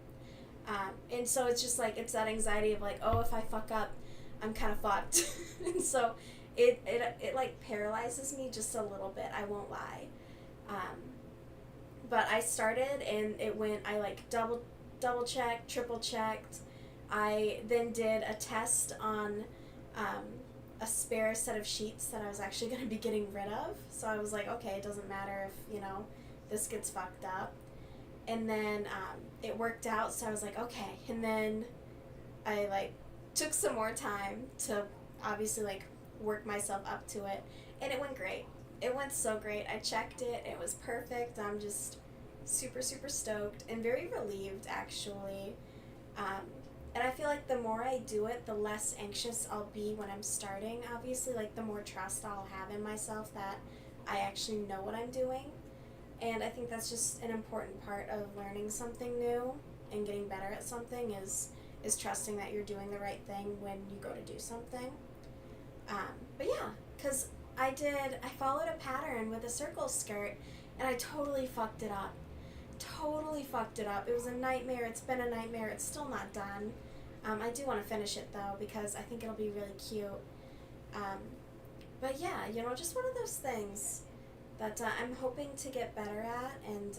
And so it's just like, it's that anxiety of like, oh, if I fuck up, I'm kind of fucked. And so it like paralyzes me just a little bit, I won't lie. But I started, and it went, I like double checked, triple checked. I then did a test on a spare set of sheets that I was actually going to be getting rid of. So I was like, okay, it doesn't matter if, this gets fucked up. And then it worked out, so I was like, okay. And then I like took some more time to obviously like work myself up to it, and it went great. It went so great. I checked it. It was perfect. I'm just super, super stoked and very relieved, actually. And I feel like the more I do it, the less anxious I'll be when I'm starting. Obviously, like the more trust I'll have in myself that I actually know what I'm doing. And I think that's just an important part of learning something new and getting better at something is trusting that you're doing the right thing when you go to do something. But yeah, because I followed a pattern with a circle skirt, and I totally fucked it up. It was a nightmare. It's been a nightmare. It's still not done. I do want to finish it, though, because I think it'll be really cute. But yeah, just one of those things that I'm hoping to get better at, and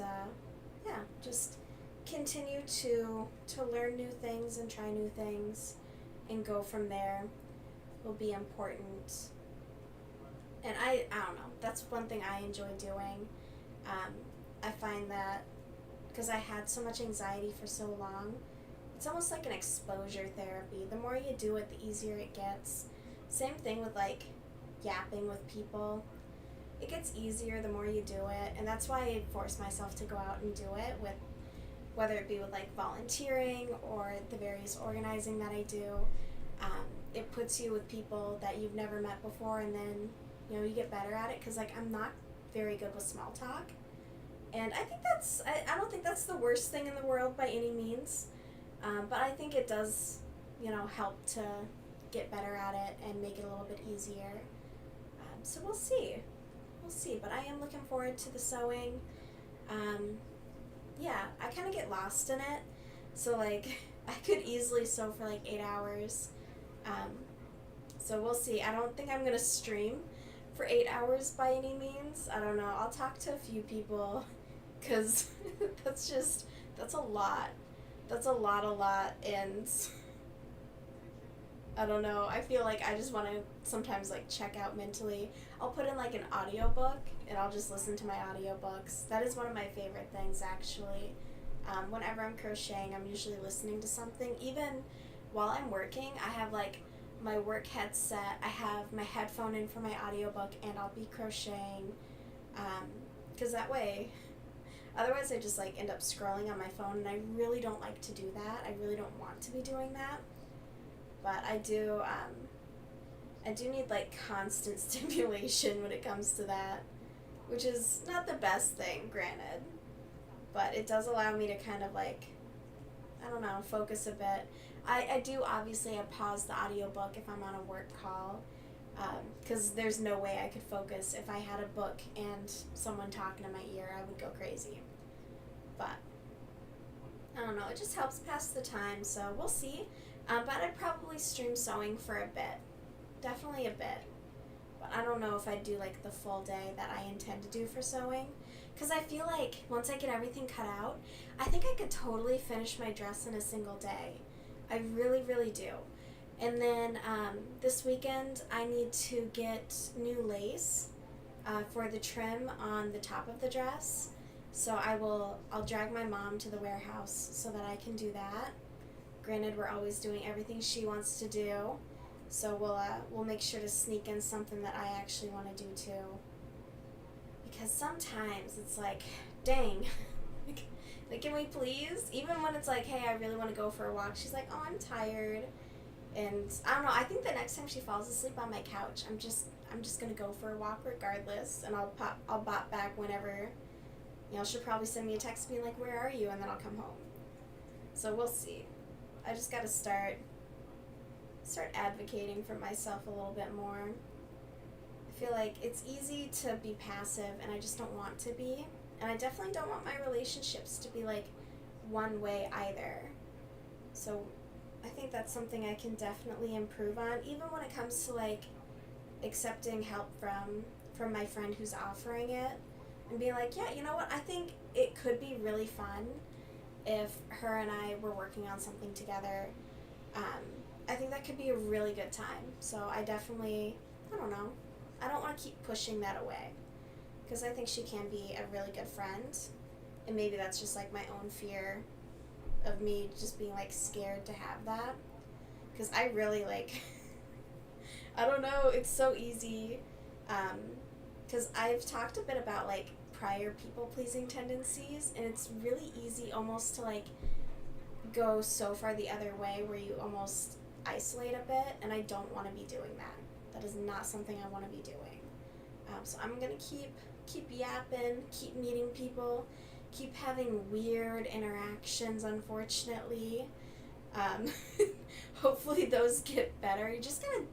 yeah, just continue to learn new things and try new things and go from there will be important. And I don't know, that's one thing I enjoy doing. I find that because I had so much anxiety for so long, it's almost like an exposure therapy. The more you do it, the easier it gets. Same thing with like yapping with people. It gets easier the more you do it, and that's why I force myself to go out and do it, with whether it be with like volunteering or the various organizing that I do. It puts you with people that you've never met before, and then you get better at it, because like I'm not very good with small talk, and I think I don't think that's the worst thing in the world by any means, but I think it does help to get better at it and make it a little bit easier. So we'll see, but I am looking forward to the sewing. Yeah, I kind of get lost in it, so like I could easily sew for like 8 hours. So we'll see. I don't think I'm gonna stream for 8 hours by any means. I don't know. I'll talk to a few people, because that's a lot. That's a lot, and I don't know. I feel like I just want to sometimes like check out mentally. I'll put in like an audiobook, and I'll just listen to my audiobooks. That is one of my favorite things, actually. Whenever I'm crocheting, I'm usually listening to something. Even while I'm working, I have like my work headset, I have my headphone in for my audiobook, and I'll be crocheting, because that way, otherwise I just like end up scrolling on my phone, and I really don't like to do that. I really don't want to be doing that, but I do need like constant stimulation when it comes to that, which is not the best thing, granted, but it does allow me to kind of like, I don't know, focus a bit. I do obviously pause the audiobook if I'm on a work call, because there's no way I could focus. If I had a book and someone talking in my ear, I would go crazy. But I don't know, it just helps pass the time, so we'll see. But I'd probably stream sewing for a bit. Definitely a bit. But I don't know if I'd do like the full day that I intend to do for sewing, because I feel like once I get everything cut out, I think I could totally finish my dress in a single day. I really, really do. And then this weekend, I need to get new lace for the trim on the top of the dress. So I'll drag my mom to the warehouse so that I can do that. Granted, we're always doing everything she wants to do, so we'll make sure to sneak in something that I actually want to do too. Because sometimes it's like, dang. Like, can we please? Even when it's like, hey, I really want to go for a walk, she's like, oh, I'm tired. And I don't know, I think the next time she falls asleep on my couch, I'm just gonna go for a walk regardless, and I'll bop back whenever. She'll probably send me a text being like, where are you? And then I'll come home. So we'll see. I just gotta start advocating for myself a little bit more. I feel like it's easy to be passive, and I just don't want to be. And I definitely don't want my relationships to be like one way either. So I think that's something I can definitely improve on, even when it comes to like accepting help from my friend who's offering it, and being like, yeah, you know what, I think it could be really fun if her and I were working on something together. I think that could be a really good time. So I definitely, I don't know, I don't want to keep pushing that away, because I think she can be a really good friend, and maybe that's just like my own fear of me just being like scared to have that, because I really like I don't know, it's so easy, because I've talked a bit about like prior people pleasing tendencies, and it's really easy almost to like go so far the other way where you almost isolate a bit, and I don't want to be doing that. That is not something I want to be doing. So I'm gonna keep yapping, keep meeting people, keep having weird interactions, unfortunately. Hopefully those get better. You just gotta,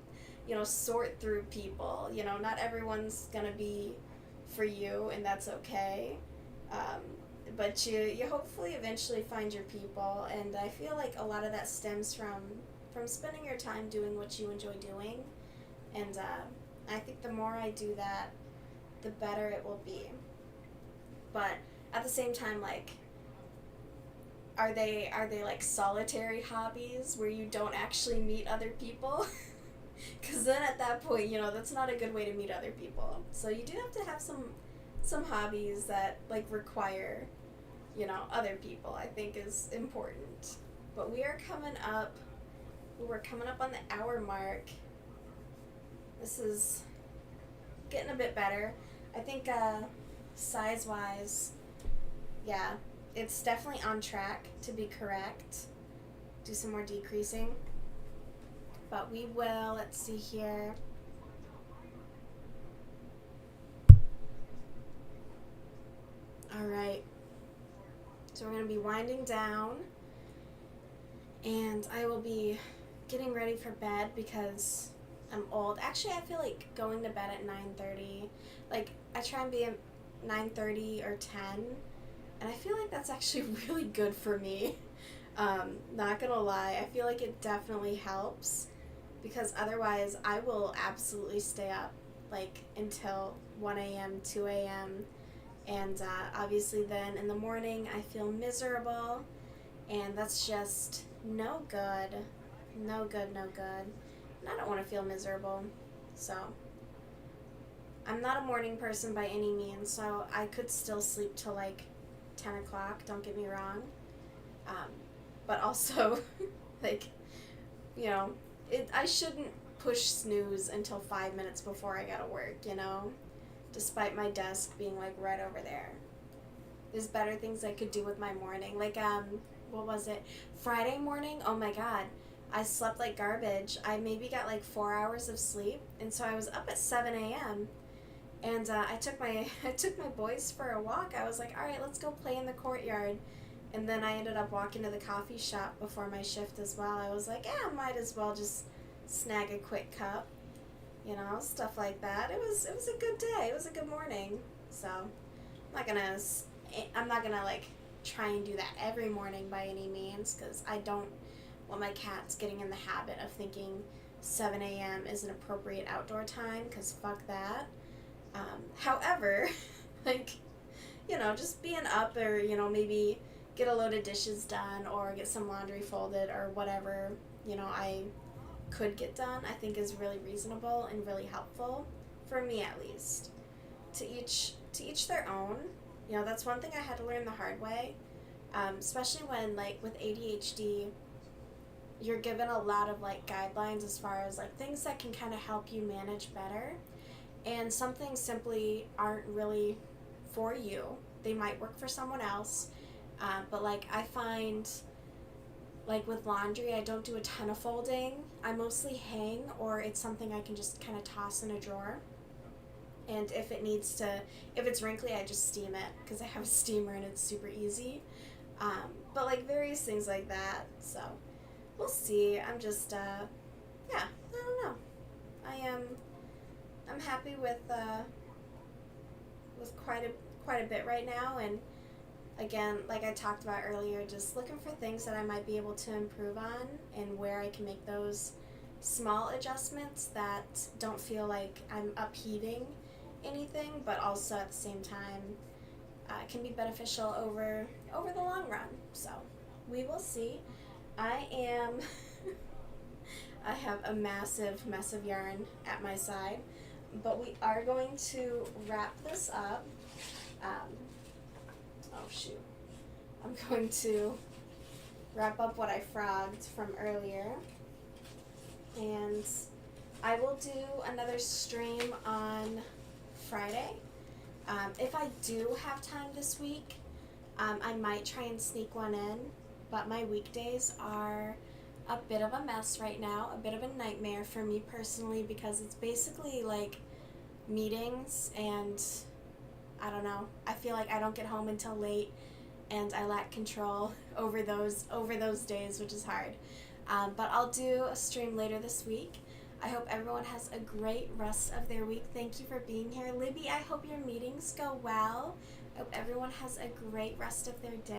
sort through people. Not everyone's gonna be for you, and that's okay. But you hopefully eventually find your people, and I feel like a lot of that stems from spending your time doing what you enjoy doing, and I think the more I do that, the better it will be. But at the same time, like, are they like solitary hobbies where you don't actually meet other people? Because then at that point, that's not a good way to meet other people. So you do have to have some hobbies that like require, other people, I think is important. But we're coming up on the hour mark. This is getting a bit better. I think size-wise, yeah, it's definitely on track to be correct. Do some more decreasing. But we will, let's see here. Alright. So we're going to be winding down. And I will be getting ready for bed because I'm old. Actually, I feel like going to bed at 9:30. Like, I try and be at 9:30 or 10. And I feel like that's actually really good for me. Not gonna lie. I feel like it definitely helps. Because otherwise, I will absolutely stay up, like, until 1 a.m., 2 a.m. And obviously then in the morning, I feel miserable. And that's just no good. No good, no good. And I don't want to feel miserable. So, I'm not a morning person by any means, so I could still sleep till, like, 10 o'clock, don't get me wrong. But also, like, I shouldn't push snooze until 5 minutes before I gotta work, despite my desk being like right over there. There's better things I could do with my morning. Like, what was it? Friday morning? Oh my god. I slept like garbage. I maybe got like 4 hours of sleep, and so I was up at 7 a.m. And I took my boys for a walk. I was like, all right, let's go play in the courtyard. And then I ended up walking to the coffee shop before my shift as well. I was like, yeah, might as well just snag a quick cup, stuff like that. It was a good day. It was a good morning. So I'm not gonna like try and do that every morning by any means, because I don't want my cats getting in the habit of thinking 7 a.m. is an appropriate outdoor time, because fuck that. However, like, just being up, or, maybe get a load of dishes done or get some laundry folded or whatever, I could get done, I think is really reasonable and really helpful, for me at least. To each their own. That's one thing I had to learn the hard way, especially when, like, with ADHD, you're given a lot of, like, guidelines as far as, like, things that can kind of help you manage better, and some things simply aren't really for you. they might work for someone else. But like I find, like with laundry, I don't do a ton of folding. I mostly hang, or it's something I can just kind of toss in a drawer. And if it's wrinkly, I just steam it because I have a steamer and it's super easy. But like various things like that. So we'll see. I'm just, yeah, I don't know. I'm happy with quite a bit right now, and again, like I talked about earlier, just looking for things that I might be able to improve on and where I can make those small adjustments that don't feel like I'm upheaving anything, but also at the same time can be beneficial over the long run. So we will see. I am I have a massive mess of yarn at my side, but we are going to wrap this up. Oh shoot. I'm going to wrap up what I frogged from earlier, and I will do another stream on Friday. If I do have time this week, I might try and sneak one in, but my weekdays are a bit of a mess right now, a bit of a nightmare for me personally, because it's basically like meetings, and I don't know, I feel like I don't get home until late, and I lack control over those days, which is hard. But I'll do a stream later this week. I hope everyone has a great rest of their week. Thank you for being here. Libby, I hope your meetings go well. I hope everyone has a great rest of their day.